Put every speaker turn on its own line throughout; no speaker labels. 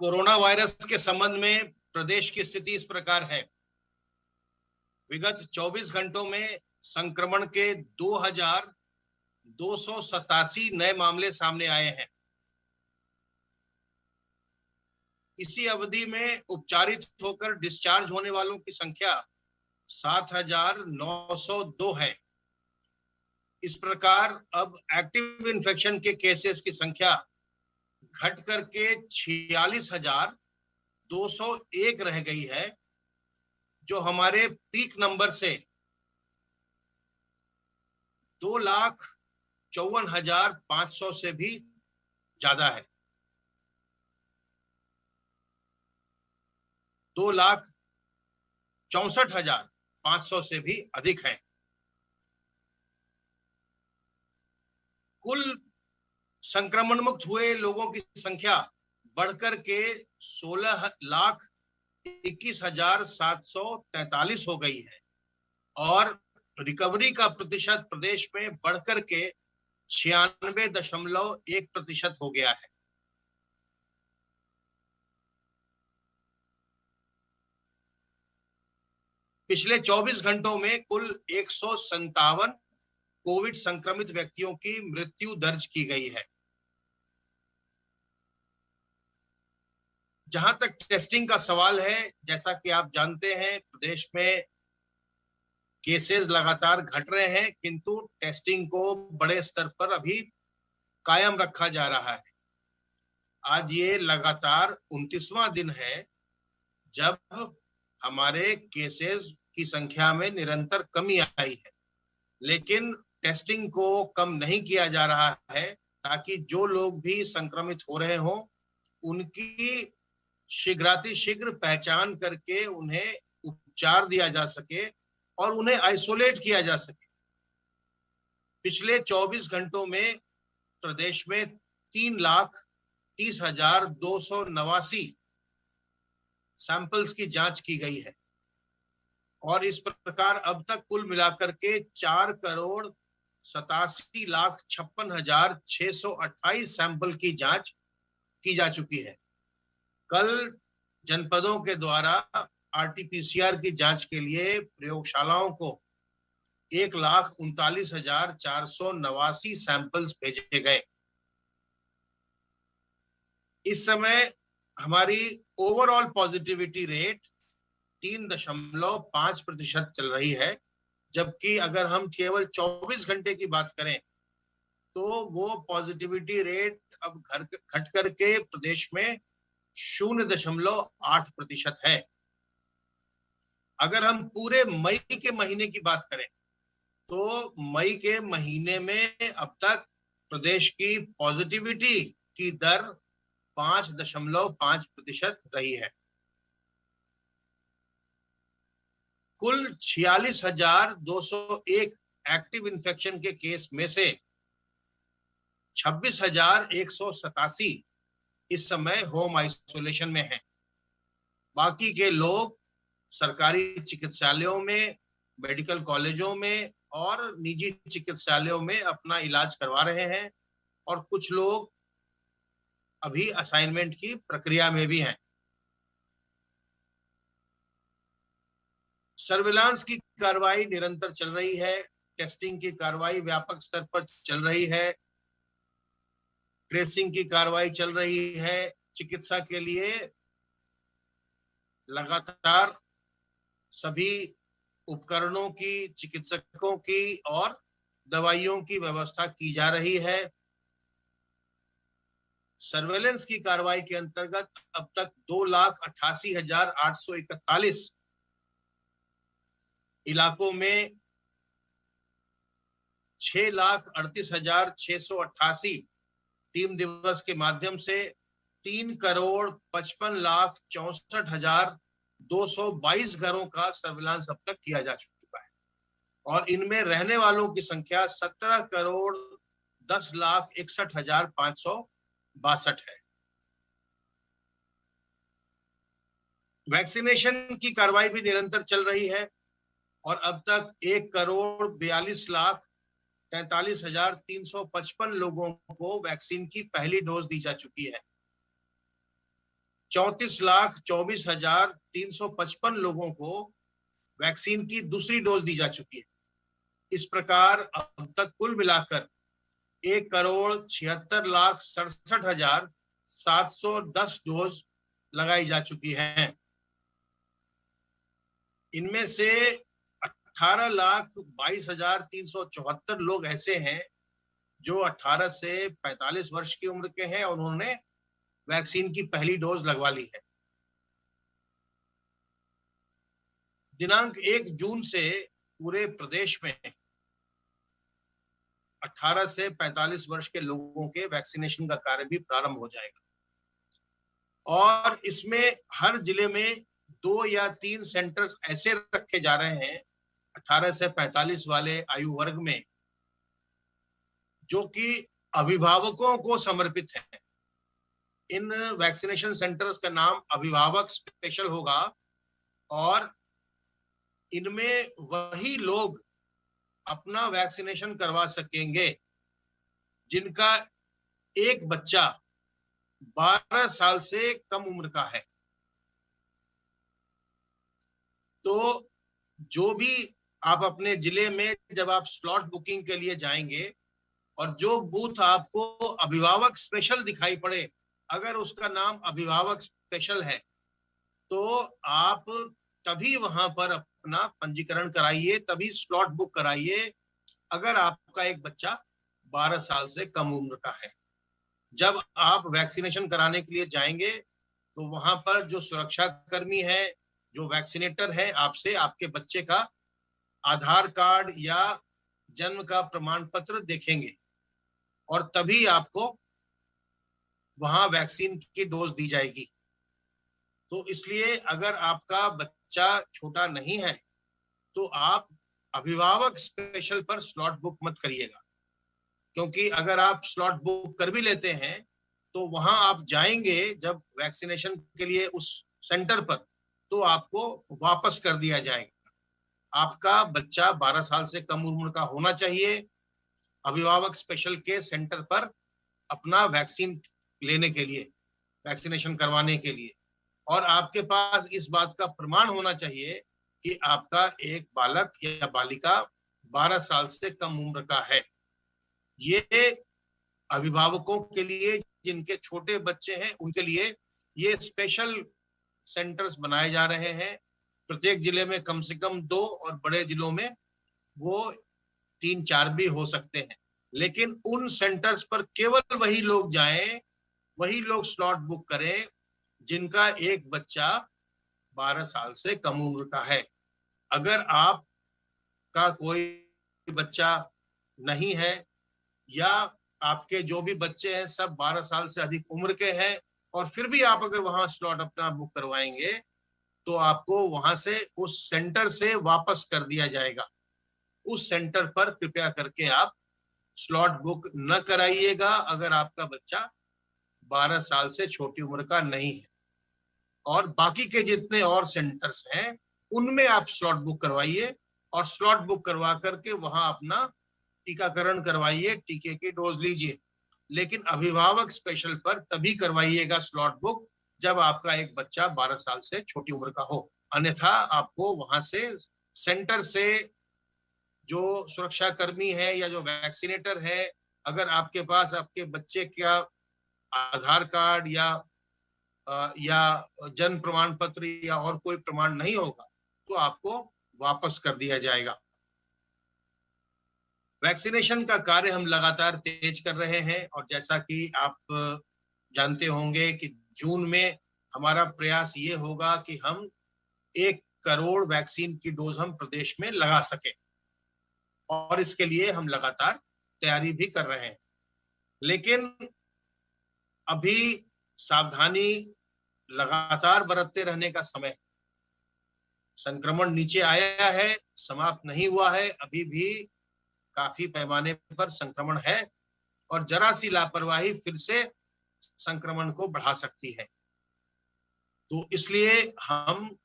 Corona virus के संबंध में प्रदेश की स्थिति इस प्रकार है। विगत 24 घंटों में संक्रमण के 2287 नए मामले सामने आए हैं। इसी अवधि में उपचारित होकर डिस्चार्ज होने वालों की संख्या 7,902 है। इस प्रकार अब एक्टिव इन्फेक्शन के केसेस की संख्या घट करके 46,201 रह गई है, जो हमारे पीक नंबर से 2,54,500 से भी ज्यादा है। 2,64,500 से भी अधिक है। कुल संक्रमण मुक्त हुए लोगों की संख्या बढ़कर के 16,21,743 हो गई है और रिकवरी का प्रतिशत प्रदेश में बढ़कर के 96.1% हो गया है। पिछले 24 घंटों में कुल 157 कोविड संक्रमित व्यक्तियों की मृत्यु दर्ज की गई है। जहां तक टेस्टिंग का सवाल है, जैसा कि आप जानते हैं, प्रदेश में केसेस लगातार घट रहे हैं, किंतु टेस्टिंग को बड़े स्तर पर अभी कायम रखा जा रहा है। आज ये लगातार 29वां दिन है जब हमारे केसेस की संख्या में निरंतर कमी आई है, लेकिन टेस्टिंग को कम नहीं किया जा रहा है ताकि जो लोग भी संक्रमित हो रहे हों उनकी शीघ्रातिशीघ्र पहचान करके उन्हें उपचार दिया जा सके और उन्हें आइसोलेट किया जा सके। पिछले 24 घंटों में प्रदेश में 3,30,289 सैंपल्स की जांच की गई है और इस प्रकार अब तक कुल मिलाकर के 4,87,56,628 सैंपल की जांच की जा चुकी है। कल जनपदों के द्वारा आरटीपीसीआर की जांच के लिए प्रयोगशालाओं को 1,39,489 सैंपल्स भेजे गए। इस समय हमारी ओवरऑल पॉजिटिविटी रेट 3.5% चल रही है, जबकि अगर हम केवल 24 घंटे की बात करें तो वो पॉजिटिविटी रेट अब घट करके प्रदेश में 0.8% है। अगर हम पूरे मई के महीने की बात करें तो मई के महीने में अब तक प्रदेश की पॉजिटिविटी की दर 5.5% रही है। कुल 46,201 एक्टिव इन्फेक्शन के केस में से 26,187 इस समय होम आइसोलेशन में हैं। बाकी के लोग सरकारी चिकित्सालयों में, मेडिकल कॉलेजों में और निजी चिकित्सालयों में अपना इलाज करवा रहे हैं और कुछ लोग अभी असाइनमेंट की प्रक्रिया में भी हैं। सर्विलांस की कार्रवाई निरंतर चल रही है, टेस्टिंग की कार्रवाई व्यापक स्तर पर चल रही है, ट्रेसिंग की कार्रवाई चल रही है। चिकित्सा के लिए लगातार सभी उपकरणों की, चिकित्सकों की और दवाइयों की व्यवस्था की जा रही है। सर्वेलेंस की कार्रवाई के अंतर्गत अब तक 2,88,841 इलाकों में 6,38,688 टीम दिवस के माध्यम से 3,55,64,222 घरों का सर्विलांस अब तक किया जा चुका है और इनमें रहने वालों की संख्या 17,10,61,562 है। वैक्सीनेशन की कार्रवाई भी निरंतर चल रही है और अब तक 1,42,43,355 लोगों को वैक्सीन की पहली डोज दी जा चुकी है। 34,24,355 लोगों को वैक्सीन की दूसरी डोज दी जा चुकी है। इस प्रकार अब तक कुल मिलाकर 1,76,67,710 डोज लगाई जा चुकी है। इनमें से 18,22,374 लोग ऐसे हैं जो 18 से 45 वर्ष की उम्र के हैं और उन्होंने वैक्सीन की पहली डोज लगवा ली है। दिनांक 1 जून से पूरे प्रदेश में 18 से 45 वर्ष के लोगों के वैक्सीनेशन का कार्य भी प्रारंभ हो जाएगा और इसमें हर जिले में 2 या 3 सेंटर्स ऐसे रखे जा रहे हैं 18 से 45 वाले आयु वर्ग में, जो कि अभिभावकों को समर्पित है। इन वैक्सीनेशन सेंटर्स का नाम अभिभावक स्पेशल होगा और इनमें वही लोग अपना वैक्सीनेशन करवा सकेंगे जिनका एक बच्चा 12 साल से कम उम्र का है। तो जो भी आप अपने जिले में जब आप स्लॉट बुकिंग के लिए जाएंगे और जो बूथ आपको अभिभावक स्पेशल दिखाई पड़े, अगर उसका नाम अभिभावक स्पेशल है तो आप तभी वहां पर अपना पंजीकरण कराइए, तभी स्लॉट बुक कराइए अगर आपका एक बच्चा 12 साल से कम उम्र का है। जब आप वैक्सीनेशन कराने के लिए जाएंगे तो वहां पर जो सुरक्षा कर्मी है, जो वैक्सीनेटर है, आपसे आपके बच्चे का आधार कार्ड या जन्म का प्रमाण पत्र देखेंगे और तभी आपको वहां वैक्सीन की डोज दी जाएगी। तो इसलिए अगर आपका बच्चा छोटा नहीं है तो आप अभिभावक स्पेशल पर स्लॉट बुक मत करिएगा, क्योंकि अगर आप स्लॉट बुक कर भी लेते हैं तो वहां आप जाएंगे जब वैक्सीनेशन के लिए उस सेंटर पर, तो आपको वापस कर दिया जाएगा। आपका बच्चा 12 साल से कम उम्र का होना चाहिए अभिभावक स्पेशल के सेंटर पर अपना वैक्सीन लेने के लिए, वैक्सीनेशन करवाने के लिए, और आपके पास इस बात का प्रमाण होना चाहिए कि आपका एक बालक या बालिका 12 साल से कम उम्र का है। ये अभिभावकों के लिए जिनके छोटे बच्चे हैं उनके लिए ये स्पेशल सेंटर्स बनाए जा रहे हैं। प्रत्येक जिले में कम से कम 2 और बड़े जिलों में वो 3-4 भी हो सकते हैं, लेकिन उन सेंटर्स पर केवल वही लोग जाएं, वही लोग स्लॉट बुक करें जिनका एक बच्चा 12 साल से कम उम्र का है। अगर आपका कोई बच्चा नहीं है या आपके जो भी बच्चे हैं सब 12 साल से अधिक उम्र के हैं और फिर भी आप अगर वहां स्लॉट अपना बुक करवाएंगे तो आपको वहां से उस सेंटर से वापस कर दिया जाएगा। उस सेंटर पर कृपया करके आप स्लॉट बुक न कराइएगा अगर आपका बच्चा 12 साल से छोटी उम्र का नहीं है। और बाकी के जितने और सेंटर्स हैं उनमें आप स्लॉट बुक करवाइए और स्लॉट बुक करवा करके वहां अपना टीकाकरण करवाइए, टीके की डोज लीजिए, लेकिन अभिभावक स्पेशल पर तभी करवाइएगा स्लॉट बुक जब आपका एक बच्चा 12 साल से छोटी उम्र का हो। अन्यथा आपको वहां से सेंटर से जो सुरक्षा कर्मी है या जो वैक्सीनेटर है, अगर आपके पास आपके बच्चे का आधार कार्ड या जन्म प्रमाण पत्र या और कोई प्रमाण नहीं होगा तो आपको वापस कर दिया जाएगा। वैक्सीनेशन का कार्य हम लगातार तेज कर रहे हैं और जैसा कि आप जानते होंगे कि जून में हमारा प्रयास ये होगा कि हम 1 करोड़ वैक्सीन की डोज हम प्रदेश में लगा सके और इसके लिए हम लगातार तैयारी भी कर रहे हैं। लेकिन अभी सावधानी लगातार बरतते रहने का समय। संक्रमण नीचे आया है, समाप्त नहीं हुआ है, अभी भी काफी पैमाने पर संक्रमण है और जरा सी लापरवाही फिर से संक्रमण को बढ़ा सकती है। तो इसलिए हम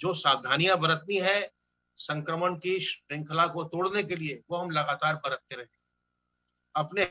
जो सावधानियां बरतनी है संक्रमण की श्रृंखला को तोड़ने के लिए वो हम लगातार बरतते रहे। अपने